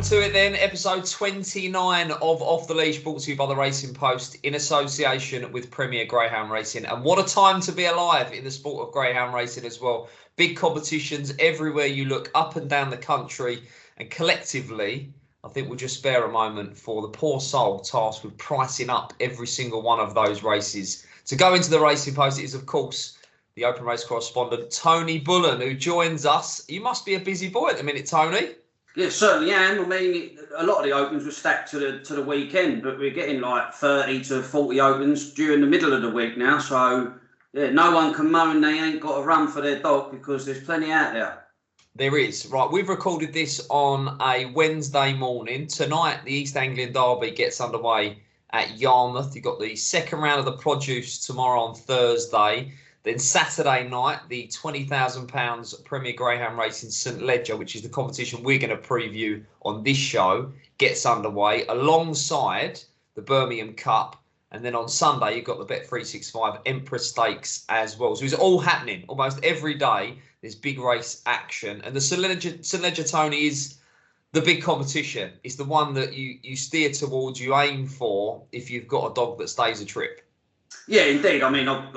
to it then, episode 29 of Off the Leash, brought to you by the Racing Post in association with Premier Greyhound Racing. And what a time to be alive in the sport of greyhound racing as well. Big competitions everywhere you look, up and down the country. And collectively, I think we'll just spare a moment for the poor soul tasked with pricing up every single one of those races. To go into the Racing Post is, of course, the open race correspondent, Tony Bullen, who joins us. You must be a busy boy at the minute, Tony. Yeah, certainly am. I mean, a lot of the opens were stacked to the weekend, but we're getting like 30 to 40 opens during the middle of the week now. So, yeah, no one can moan they ain't got a run for their dog because there's plenty out there. There is. Right, we've recorded this on a Wednesday morning. Tonight, the East Anglian Derby gets underway at Yarmouth. You've got the second round of the produce tomorrow on Thursday. Then Saturday night, the £20,000 Premier Greyhound Racing St Ledger, which is the competition we're going to preview on this show, gets underway alongside the Birmingham Cup. And then on Sunday, you've got the Bet365 Empress Stakes as well. So it's all happening almost every day. There's big race action. And the St Ledger, Tony, is the big competition. It's the one that you steer towards, you aim for if you've got a dog that stays a trip. Yeah, indeed. I mean, I've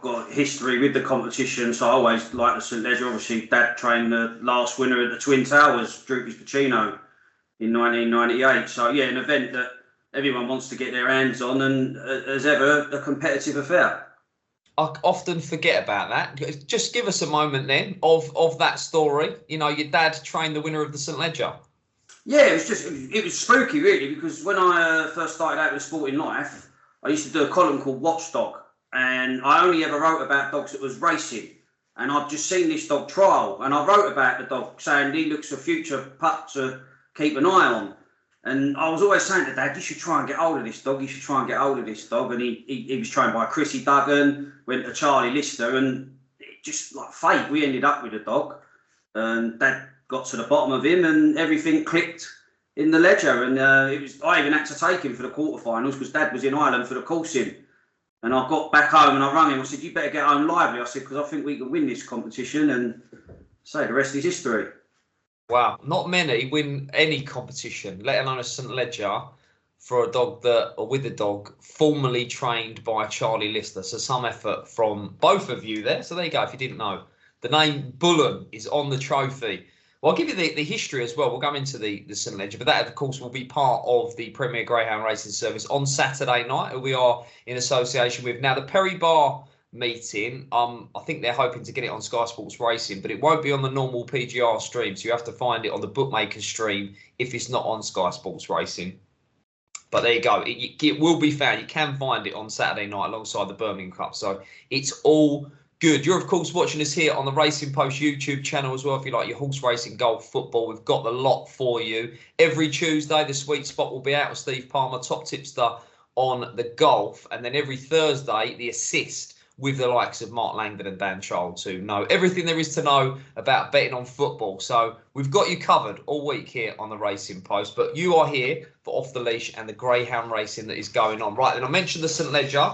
got history with the competition, so I always like the St Ledger. Obviously, Dad trained the last winner at the Twin Towers, Droopy's Pacino, in 1998. So, yeah, an event that everyone wants to get their hands on and, as ever, a competitive affair. I often forget about that. Just give us a moment then of that story. You know, your dad trained the winner of the St Ledger. Yeah, it was spooky, really, because when I first started out with sporting life, I used to do a column called Watchdog, and I only ever wrote about dogs that was racing. And I'd just seen this dog trial, and I wrote about the dog, saying he looks a future pup to keep an eye on. And I was always saying to Dad, you should try and get hold of this dog. You should try and get hold of this dog. And he was trained by Chrissy Duggan, went to Charlie Lister, and it just like fate, we ended up with a dog. And Dad got to the bottom of him, and everything clicked in the Ledger, and I even had to take him for the quarterfinals because Dad was in Ireland for the coursing. And I got back home and I rang him. I said, "You better get home lively." I said, "Because I think we can win this competition." And say the rest is history. Wow, not many win any competition, let alone a St Ledger, for a dog that, or with a dog formerly trained by Charlie Lister. So some effort from both of you there. So there you go. If you didn't know, the name Bullen is on the trophy. Well, I'll give you the history as well. We'll go into the St Ledger, but that, of course, will be part of the Premier Greyhound Racing Service on Saturday night, who we are in association with. Now, the Perry Barr meeting, I think they're hoping to get it on Sky Sports Racing, but it won't be on the normal PGR stream, so you have to find it on the bookmaker stream if it's not on Sky Sports Racing. But there you go. It will be found. You can find it on Saturday night alongside the Birmingham Cup, so it's all good. You're, of course, watching us here on the Racing Post YouTube channel as well. If you like your horse racing, golf, football, we've got the lot for you. Every Tuesday, the sweet spot will be out with Steve Palmer, top tipster on the golf. And then every Thursday, the assist with the likes of Mark Langdon and Dan Childs, who know everything there is to know about betting on football. So we've got you covered all week here on the Racing Post. But you are here for Off the Leash and the greyhound racing that is going on. Right, then I mentioned the St Ledger.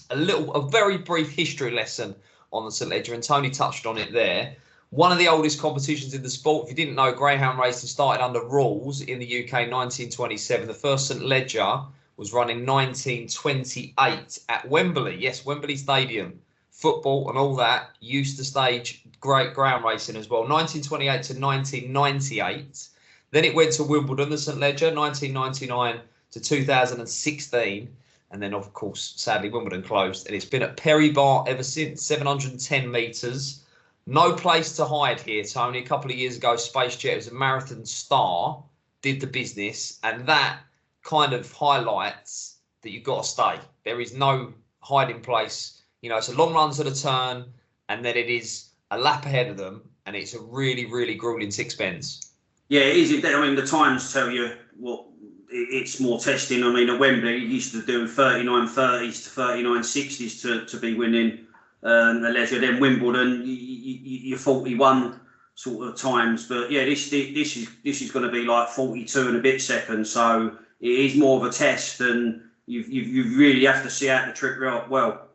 A very brief history lesson on the St Ledger, and Tony touched on it there. One of the oldest competitions in the sport. If you didn't know, greyhound racing started under rules in the UK 1927. The first St Ledger was run in 1928 at Wembley. Yes, Wembley Stadium. Football and all that used to stage great ground racing as well. 1928 to 1998. Then it went to Wimbledon, the St Ledger, 1999 to 2016. And then, of course, sadly, Wimbledon closed. And it's been at Perry Barr ever since, 710 metres. No place to hide here, Tony. A couple of years ago, Space Jet was a marathon star, did the business. And that kind of highlights that you've got to stay. There is no hiding place. You know, it's a long run to the turn, and then it is a lap ahead of them. And it's a really, really gruelling sixpence. Yeah, it is. I mean, the times tell you what. It's more testing. I mean, at Wembley, you used to do 39.30s to 39.60s to be winning the Ledger. Then Wimbledon, you're 41 sort of times. But yeah, this is going to be like 42 and a bit seconds. So it is more of a test, and you really have to see out the trip well.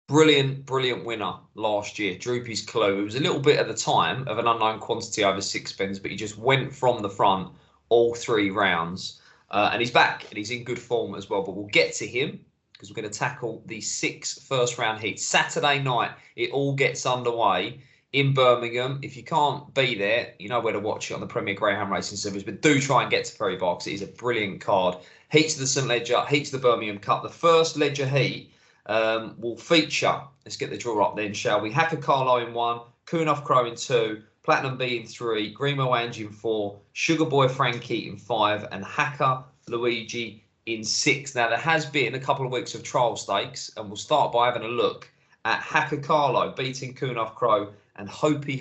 Brilliant, brilliant winner last year. Droopy's Clue. It was a little bit at the time of an unknown quantity over sixpence, but he just went from the front all 3 rounds. And he's back and he's in good form as well. But we'll get to him because we're going to tackle the 6 first-round heats. Saturday night, it all gets underway in Birmingham. If you can't be there, you know where to watch it on the Premier Greyhound Racing Service. But do try and get to Perry Barr because it is a brilliant card. Heats of the St Ledger, heats of the Birmingham Cup. The first Ledger heat will feature, let's get the draw up then, shall we? Hacker Carlo in 1, Kunoff Crow in 2, Platinum B in 3, Grimo Ange in 4, Sugar Boy Frankie in 5, and Hacker Luigi in 6. Now, there has been a couple of weeks of trial stakes, and we'll start by having a look at Hacker Carlo beating Kunoff Crow and Hopi,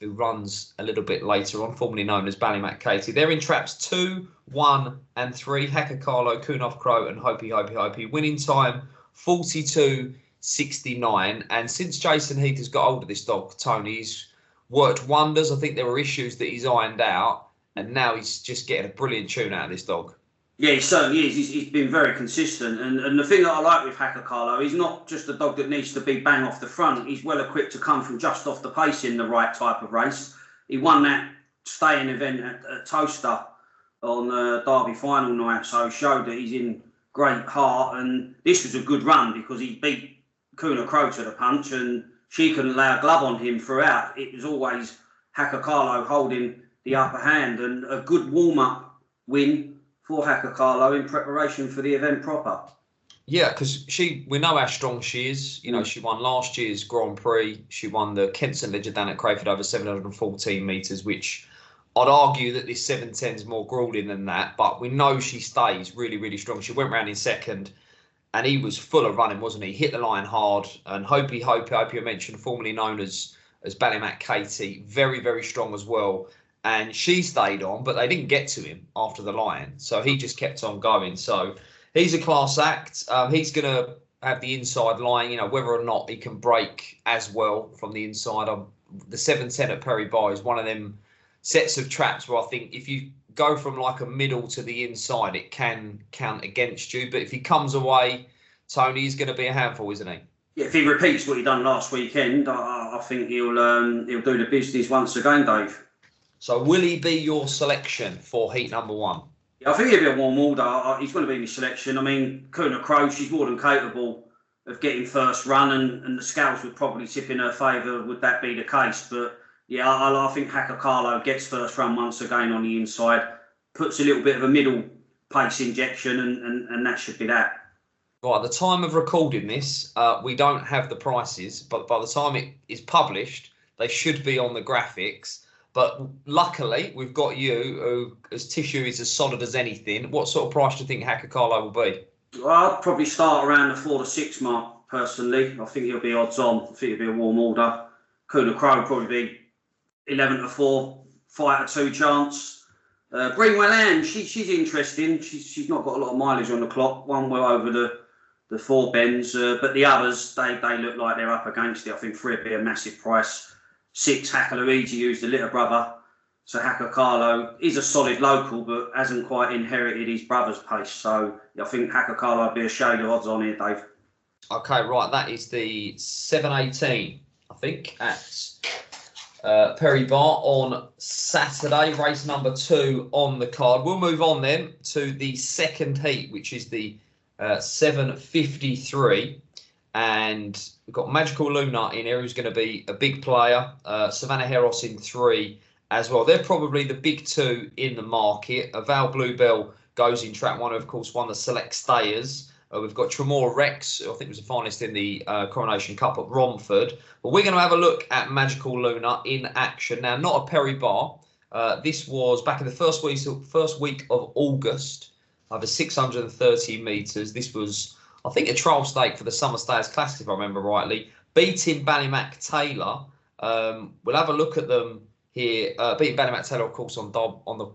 who runs a little bit later on, formerly known as Ballymac Katie. They're in traps 2, 1 and 3. Hacker Carlo, Kunoff Crow and Hopi. Winning time 42.69. And since Jason Heath has got hold of this dog, Tony, he's worked wonders. I think there were issues that he's ironed out. And now he's just getting a brilliant tune out of this dog. Yeah, he certainly is. He's been very consistent. And the thing that I like with Hacker Carlo, he's not just a dog that needs to be bang off the front. He's well equipped to come from just off the pace in the right type of race. He won that staying event at Toaster on Derby final night, so showed that he's in great heart. And this was a good run because he beat Kuna Crow to the punch and she couldn't lay a glove on him throughout. It was always Hacker Carlo holding the upper hand, and a good warm-up win for Hacker Carlo in preparation for the event proper. Yeah, because we know how strong she is. You know, she won last year's Grand Prix. She won the Kent St Ledger down at Crayford over 714 metres, which I'd argue that this 710 is more grueling than that. But we know she stays really, really strong. She went round in second, and he was full of running, wasn't he? Hit the line hard. And Hopi, I mentioned, formerly known as Ballymac Katie, very, very strong as well. And she stayed on, but they didn't get to him after the line. So he just kept on going. So he's a class act. He's going to have the inside line, you know, whether or not he can break as well from the inside. The 710 at Perry Barr is one of them sets of traps where I think if you go from like a middle to the inside, it can count against you. But if he comes away, Tony, he's going to be a handful, isn't he? Yeah, if he repeats what he done last weekend, I think he'll do the business once again, Dave. So will he be your selection for heat number 1? Yeah, I think he'll be a warm order. He's going to be my selection. I mean, Kuna Crow, she's more than capable of getting first run, and the scales would probably tip in her favour would that be the case. But yeah, I think Hacker Carlo gets first run once again on the inside, puts a little bit of a middle pace injection, and that should be that. Right, at the time of recording this, we don't have the prices, but by the time it is published, they should be on the graphics. But luckily, we've got you, who, as tissue is as solid as anything. What sort of price do you think Hacker Carlo will be? Well, I'd probably start around the 4 to 6 mark, personally. I think he'll be odds on. I think he'll be a warm order. Kuna Crow will probably be 11 to 4, 5 to 2 chance. Greenwell Anne, she's interesting. She's not got a lot of mileage on the clock. One well over the 4 bends. But the others, they look like they're up against it. I think 3 would be a massive price. 6, Hacker Luigi, who's the little brother. So Hacker Carlo is a solid local, but hasn't quite inherited his brother's pace. So I think Hacker Carlo would be a shade of odds on here, Dave. Okay, right. That is the 718, I think, at Perry Barr on Saturday. Race number 2 on the card. We'll move on then to the second heat, which is the 753. And we've got Magical Luna in here, who's going to be a big player. Savannah Heros in 3 as well. They're probably the big 2 in the market. Val Bluebell goes in track 1, of course, won the Select Stayers. We've got Tremor Rex, who I think was a finalist in the Coronation Cup at Romford. But we're going to have a look at Magical Luna in action. Now, not a Perry Barr. This was back in the first week of August, over 630 metres. This was, I think, a trial stake for the Summer Stayers Classic, if I remember rightly. Beating Ballymac Taylor. We'll have a look at them here. Beating Ballymac Taylor, of course, on the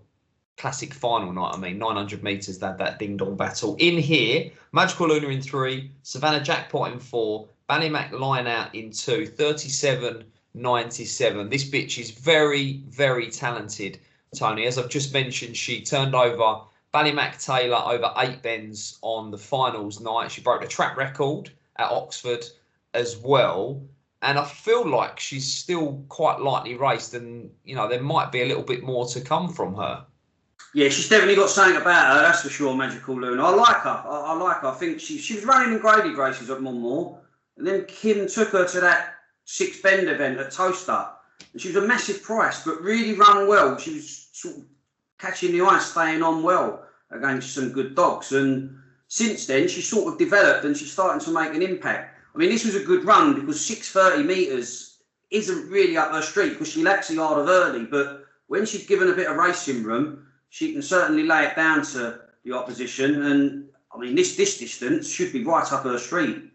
Classic final night. 900 metres, that ding-dong battle. In here, Magical Luna in 3, Savannah Jackpot in 4, Ballymac Line Out in 2, 37.97. This bitch is very, very talented, Tony. As I've just mentioned, she turned over Ballymac Taylor over 8 bends on the finals night. She broke the track record at Oxford as well. And I feel like she's still quite lightly raced, and there might be a little bit more to come from her. Yeah, she's definitely got something about her, that's for sure, Magical Luna. I like her. I like her. I think she was running in graded races at Monmore, and then Kim took her to that 6 bend event at Toaster. And she was a massive price, but really run well. She was sort of catching the eye, staying on well against some good dogs. And since then, she's sort of developed and she's starting to make an impact. I mean, this was a good run because 630 metres isn't really up her street because she lacks the yard of early. But when she's given a bit of racing room, she can certainly lay it down to the opposition. And I mean, this distance should be right up her street.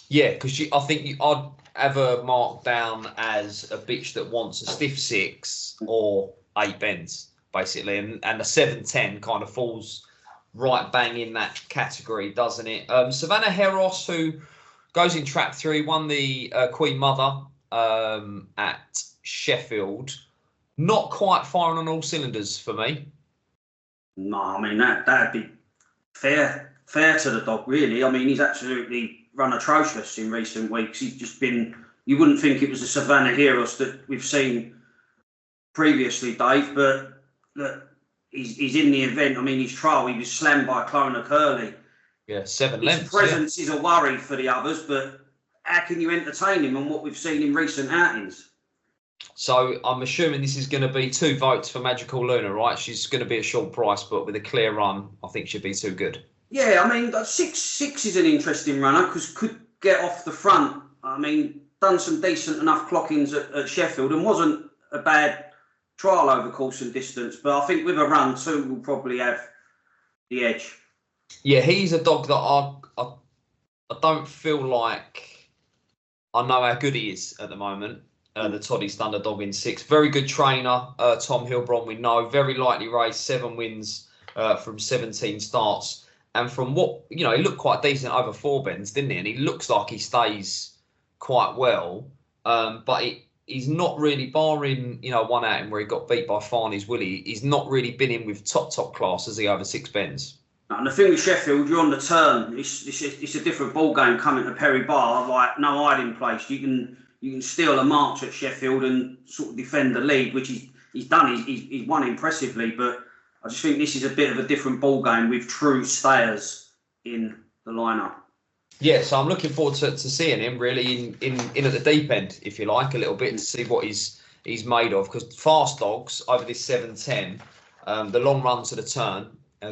Yeah, because I think I'd have her marked down as a bitch that wants a stiff 6 or 8 bends, basically. And the 710 kind of falls right bang in that category, doesn't it? Savannah Heros, who goes in trap 3, won the Queen Mother at Sheffield. Not quite firing on all cylinders for me. No, I mean, that'd be fair to the dog, really. I mean, he's absolutely run atrocious in recent weeks. He's just been, you wouldn't think it was the Savannah Heros that we've seen previously, Dave, but look, he's in the event. I mean, his trial, he was slammed by Clona Curley. Yeah, 7 lengths. His presence is a worry for the others, but how can you entertain him on what we've seen in recent outings? So I'm assuming this is going to be 2 votes for Magical Luna, right? She's going to be a short price, but with a clear run, I think she'd be too good. Yeah, I mean, 6 is an interesting runner because could get off the front. I mean, done some decent enough clockings at Sheffield and wasn't a bad trial over course and distance. But I think with a run, 2 will probably have the edge. Yeah, he's a dog that I don't feel like I know how good he is at the moment. The Toddy Thunder dog in 6. Very good trainer, Tom Hilbron, we know. Very lightly raced, 7 wins from 17 starts. And from what, he looked quite decent over 4 bends, didn't he? And he looks like he stays quite well. But he's not really, barring, one outing where he got beat by Farney's Willie, he's not really been in with top class, has he, over 6 bends? And the thing with Sheffield, you're on the turn. It's a different ball game coming to Perry Barr, like no hiding place. You can steal a march at Sheffield and sort of defend the lead, which he's done. He's won impressively, but I just think this is a bit of a different ball game with true stayers in the lineup. Yeah, so I'm looking forward to seeing him really in at the deep end, if you like, a little bit to see what he's made of. Because fast dogs over this 710, the long run to the turn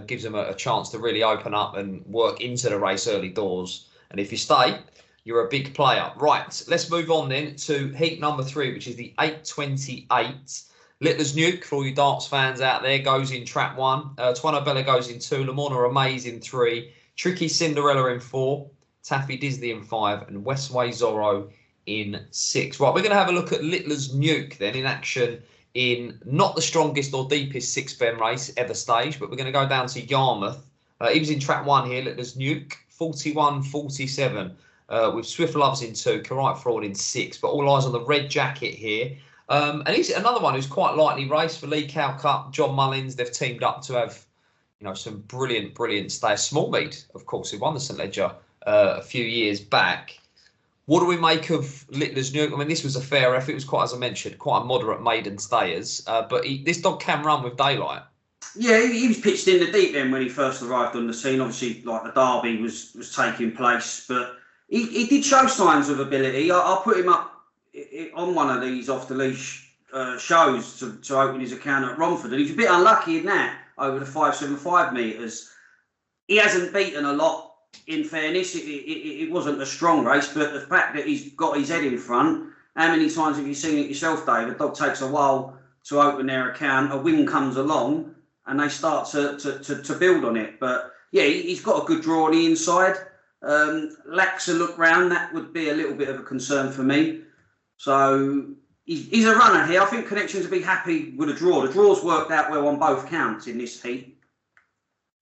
gives them a chance to really open up and work into the race early doors. And if you stay, you're a big player. Right, let's move on then to heat number 3, which is the 828. Littler's Nuke, for all you darts fans out there, goes in trap 1. Tuano Bella goes in 2. Lamorna Amaze in 3. Tricky Cinderella in 4. Taffy Disney in 5. And Westway Zorro in 6. Right, we're going to have a look at Littler's Nuke then in action in not the strongest or deepest 6 bend race ever staged, but we're going to go down to Yarmouth. He was in trap 1 here, Littler's Nuke, 41.47. With Swift Loves in 2, Carite Fraud in 6, but all eyes on the red jacket here. And he's another one who's quite lightly raced for Lee Calcutt, John Mullins. They've teamed up to have, some brilliant stayers. Smallmead, of course, who won the St Ledger a few years back. What do we make of Littler's Nuke? I mean, this was a fair effort. It was quite, as I mentioned, quite a moderate maiden stayers. But this dog can run with daylight. Yeah, he was pitched in the deep end when he first arrived on the scene. Obviously, like the derby was taking place, but he did show signs of ability. I'll put him up on one of these off the leash shows to open his account at Romford, and he's a bit unlucky in that over the 575 metres. He hasn't beaten a lot. In fairness, it wasn't a strong race, but the fact that he's got his head in front, how many times have you seen it yourself, Dave? A dog takes a while to open their account, a win comes along, and they start to build on it. But yeah, he's got a good draw on the inside. Lacks a look round, that would be a little bit of a concern for me. So he's a runner here. I think Connections will be happy with a draw. The draw's worked out well on both counts in this heat.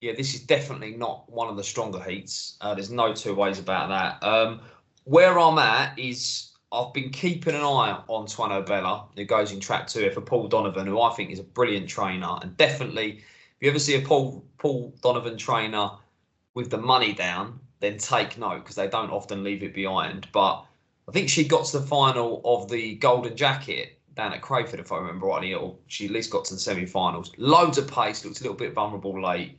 Yeah, this is definitely not one of the stronger heats. There's no 2 ways about that. Where I'm at is I've been keeping an eye on Tuano Bella, who goes in track 2 here for Paul Donovan, who I think is a brilliant trainer and definitely you ever see a Paul Donovan trainer with the money down, then take note, because they don't often leave it behind. But I think she got to the final of the Golden Jacket down at Crayford, if I remember rightly, or she at least got to the semi-finals. Loads of pace, looked a little bit vulnerable late.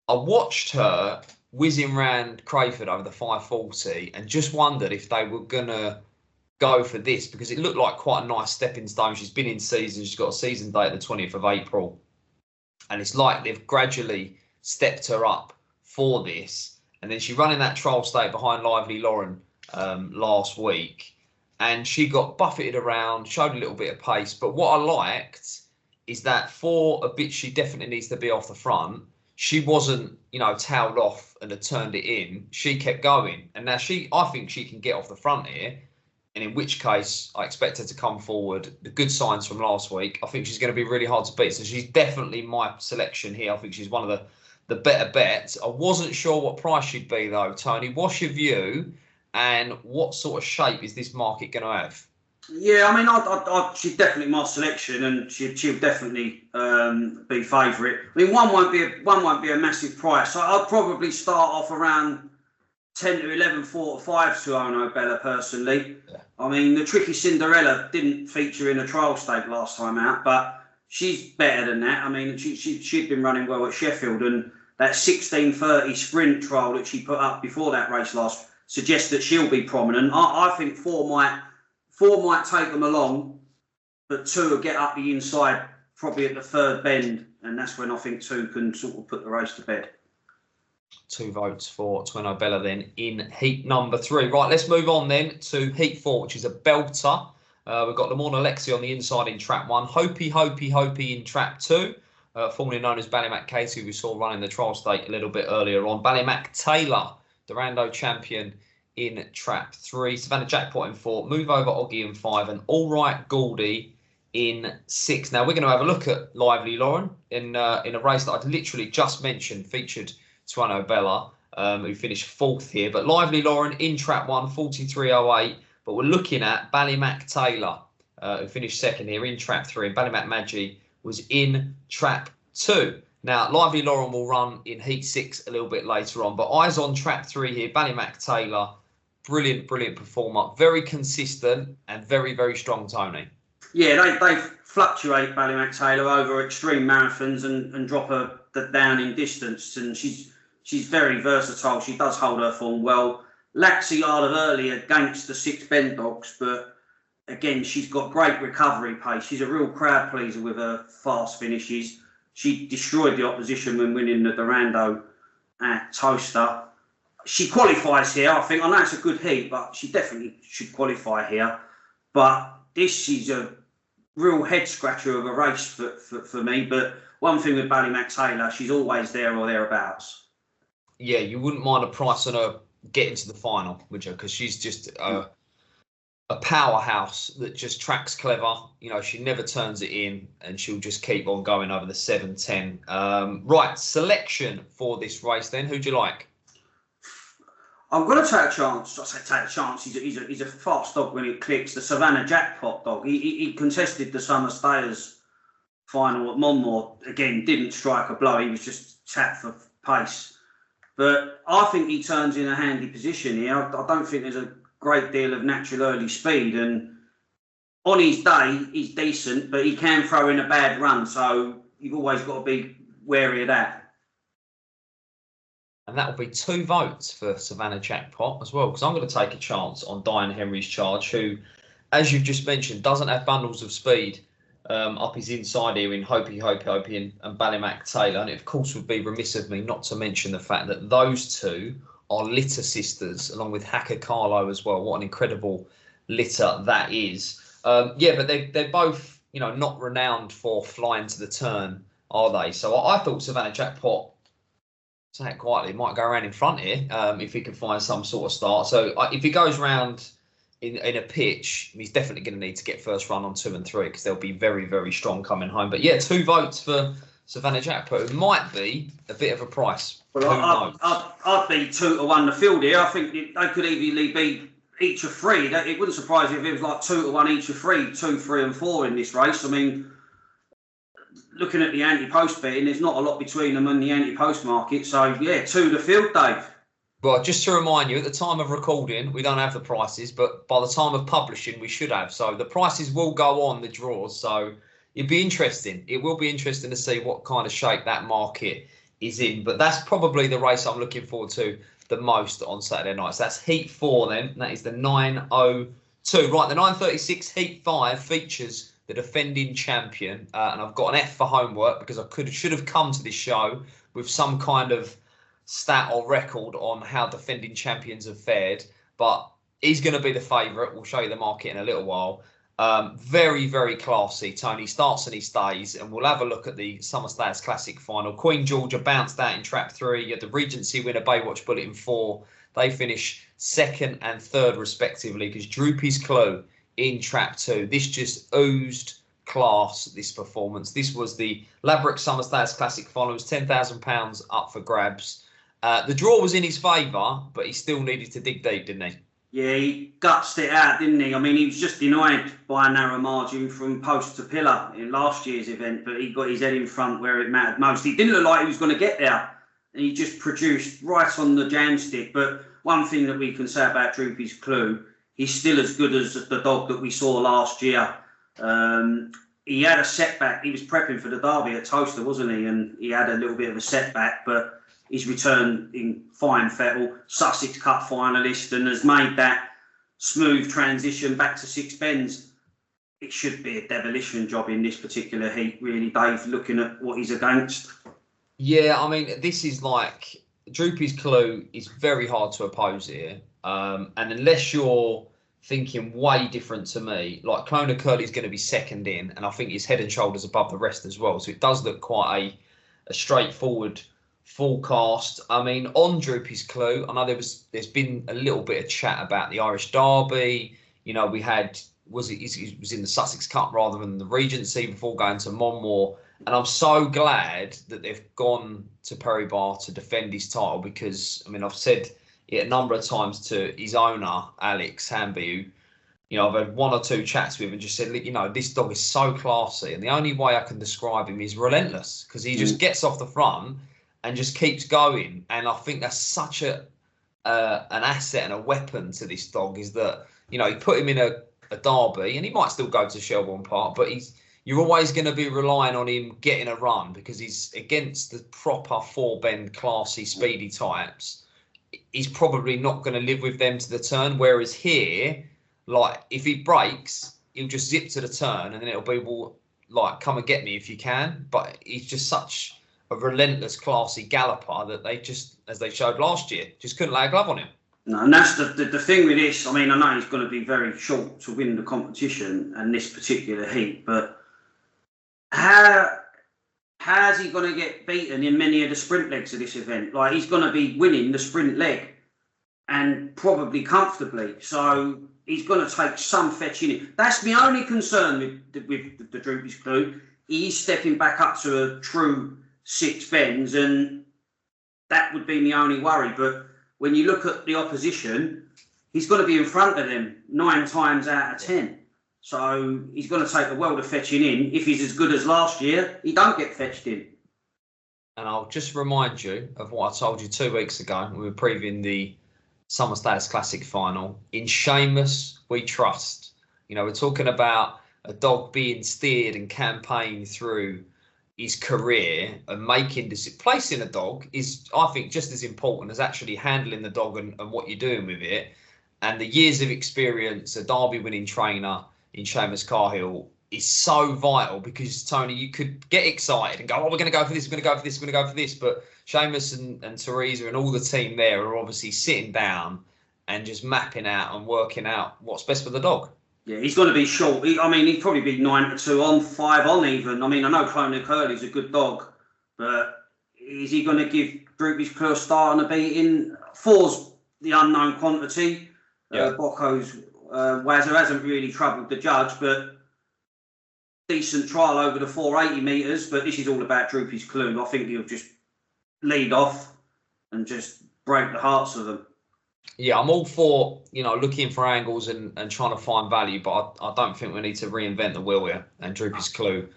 I watched her whizzing round Crayford over the 540 and just wondered if they were going to go for this, because it looked like quite a nice stepping stone. She's been in season. She's got a season date the 20th of April. And it's like they've gradually stepped her up for this. And then she ran in that trial state behind Lively Lauren last week. And she got buffeted around, showed a little bit of pace. But what I liked is that for a bit she definitely needs to be off the front, she wasn't, tailed off and had turned it in. She kept going. And now I think she can get off the front here. And in which case, I expect her to come forward. The good signs from last week, I think she's going to be really hard to beat. So she's definitely my selection here. I think she's one of the better bets. I wasn't sure what price she'd be, though, Tony. What's your view? And what sort of shape is this market going to have? Yeah, I mean, she's definitely my selection, and she'll definitely be favourite. I mean, one won't be a massive price. So I'd probably start off around 10 to 11, 4 to 5 to Ono Bella personally. Yeah. I mean, the Tricky Cinderella didn't feature in a trial stake last time out, but she's better than that. I mean, she'd been running well at Sheffield, and that 16:30 sprint trial that she put up before that race last suggests that she'll be prominent. I think four might take them along, but 2 will get up the inside, probably at the third bend, and that's when I think 2 can sort of put the race to bed. 2 votes for Twino Bella then in heat number 3. Right, let's move on then to heat 4, which is a belter. We've got Lamorna Lexi on the inside in trap 1. Hopey in trap 2. Formerly known as Ballymac Casey, we saw running the trial stake a little bit earlier on. Ballymac Taylor, the Rando champion, in trap 3. Savannah Jackpot in 4. Move Over Oggy in 5. And All Right Goldie in 6. Now, we're going to have a look at Lively Lauren in a race that I'd literally just mentioned, featured Twano Bella, who finished 4th here. But Lively Lauren in trap 1, 43.08. But we're looking at Ballymac Taylor, who finished 2nd here in trap 3. And Ballymac Maggie was in trap 2. Now, Lively Lauren will run in heat 6 a little bit later on. But eyes on trap 3 here. Ballymac Taylor, brilliant performer. Very consistent and very, very strong, Tony. Yeah, they fluctuate, Ballymac Taylor, over extreme marathons and drop her down in distance. And she's very versatile. She does hold her form well. Lacks a yard of early against the 6 bend dogs, but again, she's got great recovery pace. She's a real crowd pleaser with her fast finishes. She destroyed the opposition when winning the Durando at Toaster. She qualifies here, I think. I know it's a good heat, but she definitely should qualify here. But this is a real head scratcher of a race for me. But one thing with Ballymac Taylor, she's always there or thereabouts. Yeah, you wouldn't mind a price on her getting to the final, would you? Because she's just a powerhouse that just tracks clever. She never turns it in, and she'll just keep on going over the 7-10. Right, selection for this race then. Who do you like? I'm going to take a chance. I say take a chance. He's a fast dog when it clicks. The Savannah Jackpot dog. He contested the Summer Stayers final at Monmore. Again, didn't strike a blow. He was just tapped for pace. But I think he turns in a handy position here. I don't think there's a great deal of natural early speed. And on his day, he's decent, but he can throw in a bad run. So you've always got to be wary of that. And that will be 2 votes for Savannah Jackpot as well, because I'm going to take a chance on Diane Henry's Charge, who, as you've just mentioned, doesn't have bundles of speed up his inside here in Hopey and Ballymac Taylor. And it, of course, would be remiss of me not to mention the fact that those 2 are litter sisters, along with Hacker Carlo as well. What an incredible litter that is. Yeah, but they're both, not renowned for flying to the turn, are they? So I thought Savannah Jackpot, say it quietly, might go around in front here if he can find some sort of start. So if he goes round in a pitch, he's definitely going to need to get first run on 2 and 3, because they'll be very, very strong coming home. But yeah, 2 votes for Savannah Jackpot. It might be a bit of a price. Well, I'd be 2 to 1 the field here. I think they could easily be each of 3. It wouldn't surprise me if it was like 2 to 1 each of 3, 2, 3 and 4 in this race. I mean, looking at the anti-post betting, there's not a lot between them and the anti-post market. So, yeah, 2 the field, Dave. Well, just to remind you, at the time of recording, we don't have the prices, but by the time of publishing, we should have. So the prices will go on the draws. So it'd be interesting. It will be interesting to see what kind of shape that market is in. But that's probably the race I'm looking forward to the most on Saturday nights. That's Heat 4 then. That is the 9:02. Right, the 9:36 Heat 5 features the defending champion. And I've got an F for homework because I should have come to this show with some kind of stat or record on how defending champions have fared, but he's going to be the favourite. We'll show you the market in a little while. Very, very classy. Tony starts and he stays, and we'll have a look at the Summer Stayers Classic final. Queen Georgia bounced out in trap 3. You had the Regency winner Baywatch Bullet in 4. They finish 2nd and 3rd respectively because Droopy's Clue in trap 2. This just oozed class, this performance. This was the Ladbroke Summer Stayers Classic final. It was £10,000 up for grabs. The draw was in his favour, but he still needed to dig deep, didn't he? Yeah, he gutsed it out, didn't he? I mean, he was just denied by a narrow margin from post to pillar in last year's event, but he got his head in front where it mattered most. He didn't look like he was going to get there, and he just produced right on the jam stick. But one thing that we can say about Droopy's Clue, he's still as good as the dog that we saw last year. He had a setback. He was prepping for the Derby at Toaster, wasn't he? And he had a little bit of a setback, but he's returned in fine fettle, Sussex Cup finalist, and has made that smooth transition back to 6 bends. It should be a demolition job in this particular heat, really, Dave, looking at what he's against. Yeah, I mean, this is like, Droopy's Clue is very hard to oppose here. And unless you're thinking way different to me, like Clona Curley's going to be 2nd in, and I think he's head and shoulders above the rest as well. So it does look quite a straightforward forecast. I mean, on Droopy's Clue, I know there's been a little bit of chat about the Irish Derby. You know, we had it was in the Sussex Cup rather than the Regency before going to Monmore, and I'm so glad that they've gone to Perry Barr to defend his title because, I mean, I've said it a number of times to his owner Alex Hamby, who, you know, I've had 1 or 2 chats with him and just said, you know, this dog is so classy, and the only way I can describe him is relentless because he just gets off the front and just keeps going. And I think that's such an asset and a weapon to this dog, is that, you know, you put him in a derby and he might still go to Shelbourne Park, but you're always going to be relying on him getting a run because he's against the proper 4-bend, classy, speedy types. He's probably not going to live with them to the turn. Whereas here, like, if he breaks, he'll just zip to the turn and then it'll be, well, like, come and get me if you can. But he's just such a relentless, classy galloper that they just, as they showed last year, just couldn't lay a glove on him. No, and that's the thing with this. I mean, I know he's going to be very short to win the competition and this particular heat, but how's he going to get beaten in many of the sprint legs of this event? Like, he's going to be winning the sprint leg and probably comfortably. So he's going to take some fetching in. That's my only concern with the Droopy's Clue. He's stepping back up to a true 6 bends, and that would be my only worry. But when you look at the opposition, he's going to be in front of them 9 times out of 10. So he's going to take a world of fetching in. If he's as good as last year, he don't get fetched in. And I'll just remind you of what I told you 2 weeks ago when we were previewing the Summer Stayers Classic final. In Seamus, we trust. You know, we're talking about a dog being steered and campaigned through his career, and placing a dog is, I think, just as important as actually handling the dog and what you're doing with it. And the years of experience, a Derby winning trainer in Seamus Cahill is so vital because, Tony, you could get excited and go, oh, we're going to go for this, we're going to go for this, we're going to go for this. But Seamus and Teresa and all the team there are obviously sitting down and just mapping out and working out what's best for the dog. Yeah, he's going to be short. He'd probably be 9-2 on, 5 on even. I mean, I know Clona Curley's a good dog, but is he going to give Droopy's Clue a start and a beating? 4's the unknown quantity. Yeah. Bocco's Wazza hasn't really troubled the judge, but decent trial over the 480 metres. But this is all about Droopy's Clue. I think he'll just lead off and just break the hearts of them. Yeah, I'm all for, looking for angles and trying to find value, but I don't think we need to reinvent the wheel here and Droopy's Clue.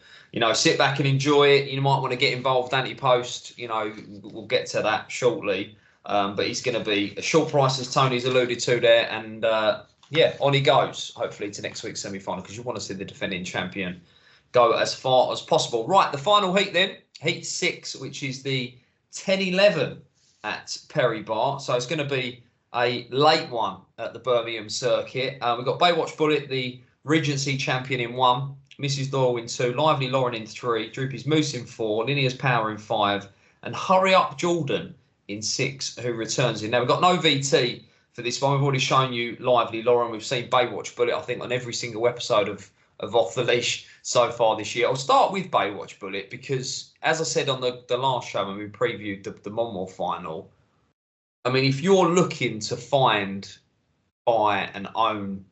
Sit back and enjoy it. You might want to get involved anti-post. We'll get to that shortly. But he's going to be a short price, as Tony's alluded to there. And, on he goes, hopefully, to next week's semi-final, because you want to see the defending champion go as far as possible. Right, the final heat then, Heat 6, which is the 10-11 at Perry Barr. So it's going to be a late one at the Birmingham circuit. We've got Baywatch Bullet, the Regency champion, in 1, Mrs. Doyle in 2, Lively Lauren in 3, Droopy's Moose in 4, Linear's Power in 5, and Hurry Up Jordan in 6, who returns in. Now, we've got no VT for this one. We've already shown you Lively Lauren. We've seen Baywatch Bullet, I think, on every single episode of Off the Leash so far this year. I'll start with Baywatch Bullet because, as I said on the last show when we previewed the Monmouth final, I mean, if you're looking to find, buy and own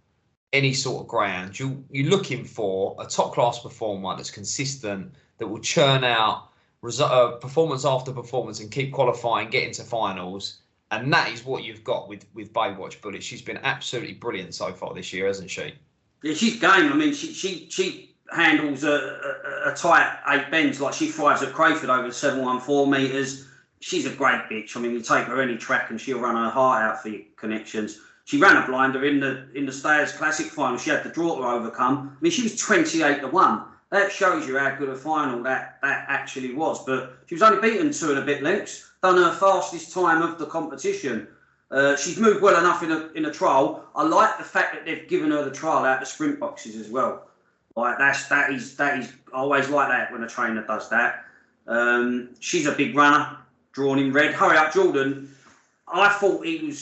any sort of greyhound, you're looking for a top-class performer that's consistent, that will churn out performance after performance and keep qualifying, get into finals. And that is what you've got with Baywatch Bullet. She's been absolutely brilliant so far this year, hasn't she? Yeah, she's game. I mean, she handles a tight 8 bends like she thrives at Crayford over 714 metres. She's a great bitch. I mean, you take her any track and she'll run her heart out for your connections. She ran a blinder in the Stayers Classic final. She had the draw to overcome. I mean, she was 28-1. That shows you how good a final that actually was. But she was only beaten 2 and a bit lengths. Done her fastest time of the competition. She's moved well enough in a trial. I like the fact that they've given her the trial out the sprint boxes as well. Like that is I always like that when a trainer does that. She's a big runner. Drawn in red. Hurry Up Jordan. I thought he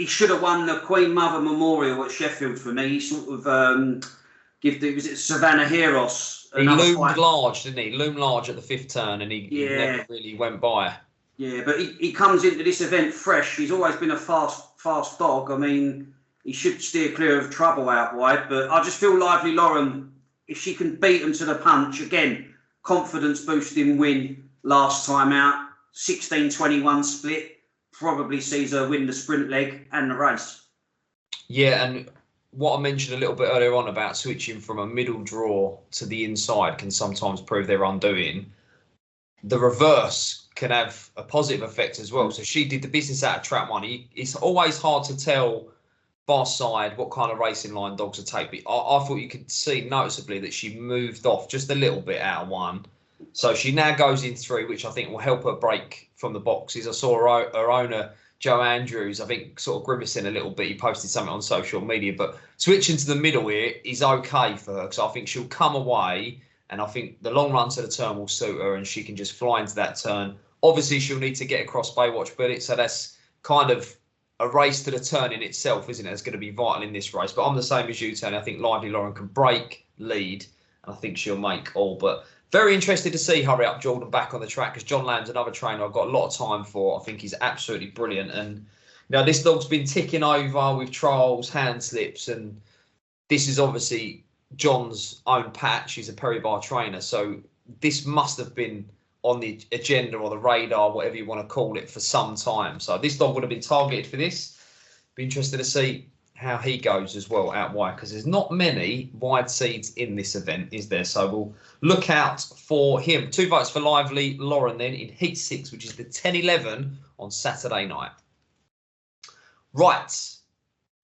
should have won the Queen Mother Memorial at Sheffield for me. He sort of was it Savannah Heros? He loomed large, didn't he? Loomed large at the 5th turn, and he never really went by. Yeah, but he comes into this event fresh. He's always been a fast dog. I mean, he should steer clear of trouble out wide. But I just feel Lively Lauren, if she can beat him to the punch again, confidence boosting win last time out. 16-21 split, probably sees her win the sprint leg and the race. Yeah, and what I mentioned a little bit earlier on about switching from a middle draw to the inside can sometimes prove their undoing. The reverse can have a positive effect as well. So she did the business out of trap 1. It's always hard to tell bar side what kind of racing line dogs are taking. I thought you could see noticeably that she moved off just a little bit out of 1. So she now goes in 3, which I think will help her break from the boxes. I saw her owner, Joe Andrews, I think sort of grimacing a little bit. He posted something on social media. But switching to the middle here is okay for her because I think she'll come away and I think the long run to the turn will suit her and she can just fly into that turn. Obviously, she'll need to get across Baywatch Bullet. So that's kind of a race to the turn in itself, isn't it? It's going to be vital in this race. But I'm the same as you, Tony. I think Lively Lauren can break, lead, and I think she'll make all. But very interested to see Hurry Up Jordan back on the track because John Lamb's another trainer I've got a lot of time for. I think he's absolutely brilliant. And this dog's been ticking over with trials, hand slips, and this is obviously John's own patch. He's a Perry Barr trainer. So this must have been on the agenda or the radar, whatever you want to call it, for some time. So this dog would have been targeted for this. Be interested to see how he goes as well out wide because there's not many wide seeds in this event, is there? So we'll look out for him. 2 votes for Lively Lauren then in Heat 6, which is the 10-11 on Saturday night. Right.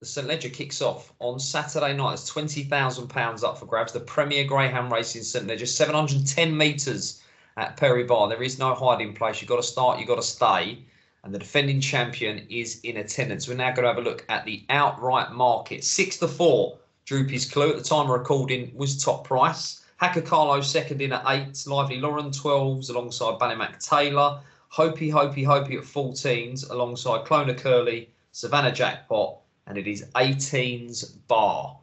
The St Ledger kicks off on Saturday night. There's £20,000 up for grabs. The Premier Greyhound race in St Ledger, 710 metres at Perry Barr. There is no hiding place. You've got to start, you've got to stay. And the defending champion is in attendance. We're now going to have a look at the outright market. 6-4, Droopy's Clue. At the time of recording was top price. Hacker Carlo second in at 8. Lively Lauren 12s alongside Ballymac Taylor. Hopey at 14s alongside Clona Curly, Savannah Jackpot. And it is 18s Bar.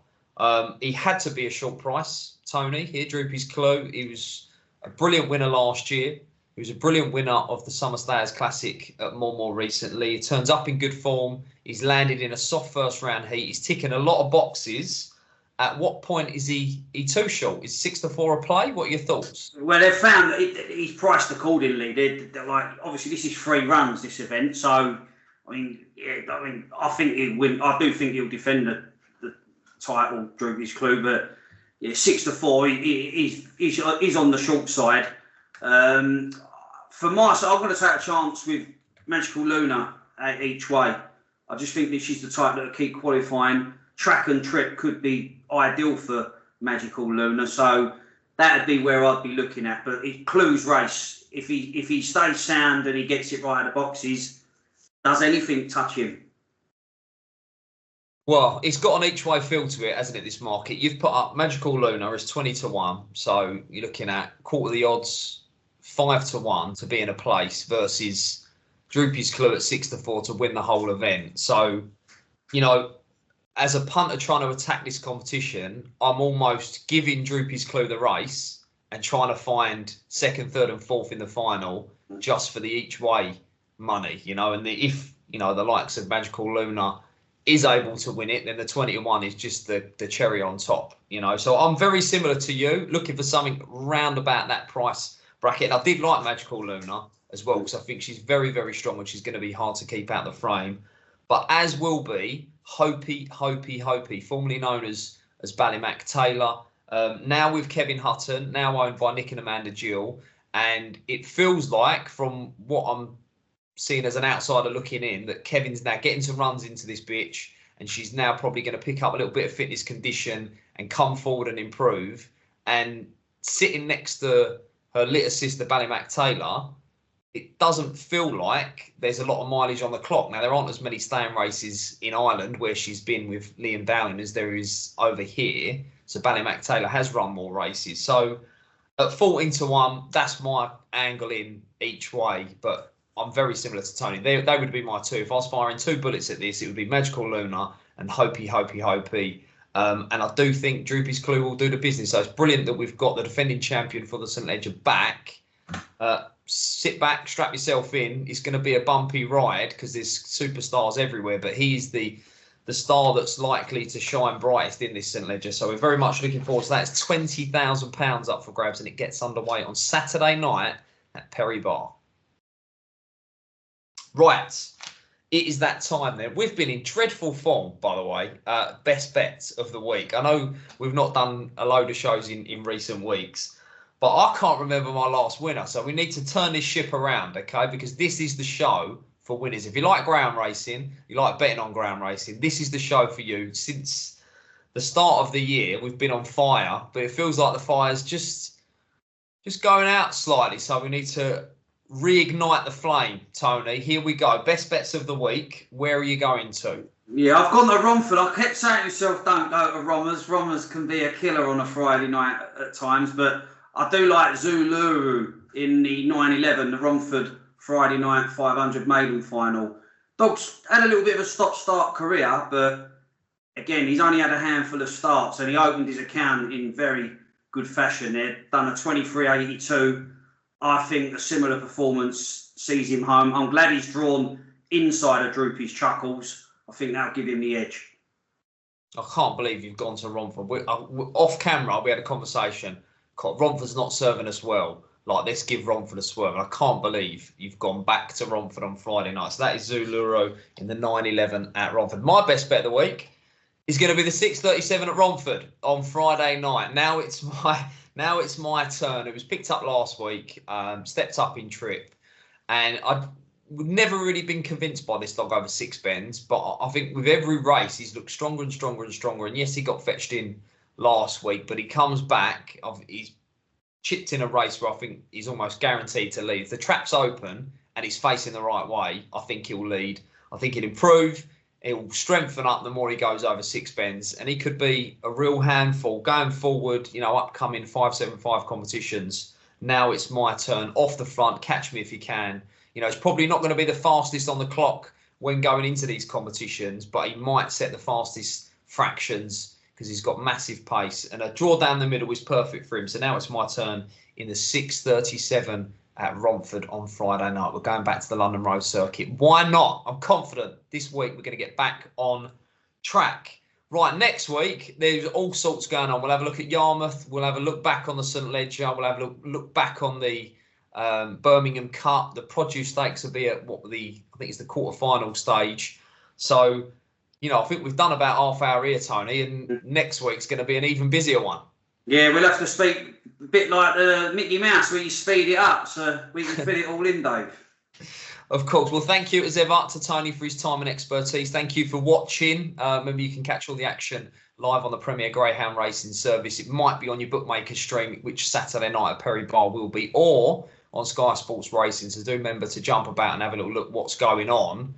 He had to be a short price, Tony. Here, Droopy's Clue. He was a brilliant winner last year. He was a brilliant winner of the Summer Stayers Classic at more recently. He turns up in good form. He's landed in a soft first round heat. He's ticking a lot of boxes. At what point is he too short? Is 6-4 a play? What are your thoughts? Well, they've found that he's priced accordingly. They're like, obviously, this is 3 runs, this event. So I think he'll win. I do think he'll defend the title, Droopy's Clue, but yeah, 6-4, he's on the short side. For my side, I'm going to take a chance with Magical Luna each way. I just think that she's the type that will keep qualifying. Track and trip could be ideal for Magical Luna, so that'd be where I'd be looking at. But Clue's race, if he stays sound and he gets it right at the boxes, does anything touch him? Well, it's got an each-way feel to it, hasn't it, this market? You've put up Magical Luna as 20-1, so you're looking at quarter the odds, 5-1 to be in a place versus Droopy's Clue at 6-4 to win the whole event. So, you know, as a punter trying to attack this competition, I'm almost giving Droopy's Clue the race and trying to find second, third and fourth in the final just for the each-way money, you know, and if, you know, the likes of Magical Luna is able to win it, then the 20-1 is just the cherry on top, you know. So I'm very similar to you, looking for something round about that price bracket. And I did like Magical Luna as well, because I think she's very, very strong and she's going to be hard to keep out the frame. But as will be Hopi, formerly known as Ballymac Taylor, now with Kevin Hutton, now owned by Nick and Amanda Gill. And it feels like, from what I'm seen as an outsider looking in, that Kevin's now getting some runs into this bitch, and she's now probably going to pick up a little bit of fitness condition and come forward and improve. And sitting next to her little sister Ballymac Taylor, it doesn't feel like there's a lot of mileage on the clock. Now, there aren't as many staying races in Ireland where she's been with Liam Dowling as there is over here. So Ballymac Taylor has run more races. So at 14-1, that's my angle in each way. But I'm very similar to Tony. They would be my two. If I was firing two bullets at this, it would be Magical Luna and Hopi. And I do think Droopy's Clue will do the business. So it's brilliant that we've got the defending champion for the St Ledger back. Sit back, strap yourself in. It's going to be a bumpy ride because there's superstars everywhere. But he's the star that's likely to shine brightest in this St Ledger. So we're very much looking forward to that. It's £20,000 up for grabs, and it gets underway on Saturday night at Perry Barr. Right, it is that time then. We've been in dreadful form, by the way. Best bets of the week. I know we've not done a load of shows in recent weeks, but I can't remember my last winner. So we need to turn this ship around, okay? Because this is the show for winners. If you like ground racing, you like betting on ground racing, this is the show for you. Since the start of the year, we've been on fire, but it feels like the fire's just going out slightly. So we need to reignite the flame, Tony. Here we go. Best bets of the week. Where are you going to? Yeah, I've gone to Romford. I kept saying to myself, don't go to Rommers. Rommers can be a killer on a Friday night at times, but I do like Zuluru in the 9-11, the Romford Friday night 500 maiden final. Dog's had a little bit of a stop-start career, but again, he's only had a handful of starts, and he opened his account in very good fashion. They've done a 23.82. I think a similar performance sees him home. I'm glad he's drawn inside of Droopy's Chuckles. I think that'll give him the edge. I can't believe you've gone to Romford. Off camera, we had a conversation. Romford's not serving us well. Like, let's give Romford a swerve. I can't believe you've gone back to Romford on Friday night. So that is Zuluro in the 9-11 at Romford. My best bet of the week is going to be the 6:37 at Romford on Friday night. Now it's my turn. It was picked up last week, stepped up in trip, and I've never really been convinced by this dog over 6 bends, but I think with every race he's looked stronger and stronger and stronger. And yes, he got fetched in last week, but he comes back. He's chipped in a race where I think he's almost guaranteed to lead. If the trap's open and he's facing the right way, I think he'll lead. I think he'll improve. He'll strengthen up the more he goes over 6 bends, and he could be a real handful going forward, you know, upcoming 575 competitions. Now it's my turn. Off the front, catch me if you can. You know, it's probably not going to be the fastest on the clock when going into these competitions, but he might set the fastest fractions because he's got massive pace, and a draw down the middle is perfect for him. So now it's my turn in the 6:37 at Romford on Friday night. We're going back to the London Road Circuit. Why not? I'm confident this week we're going to get back on track. Right, next week, there's all sorts going on. We'll have a look at Yarmouth. We'll have a look back on the St Ledger. We'll have a look back on the Birmingham Cup. The Produce Stakes will be at I think it's the quarter-final stage. So, I think we've done about half hour here, Tony, and next week's going to be an even busier one. Yeah, we'll have to speak a bit like Mickey Mouse, where you speed it up so we can fit it all in, Dave. Of course. Well, thank you as ever to Tony for his time and expertise. Thank you for watching. Remember, you can catch all the action live on the Premier Greyhound Racing Service. It might be on your bookmaker stream, which Saturday night at Perry Barr will be, or on Sky Sports Racing. So do remember to jump about and have a little look what's going on.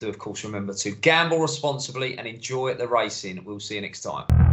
Do, of course, remember to gamble responsibly and enjoy the racing. We'll see you next time.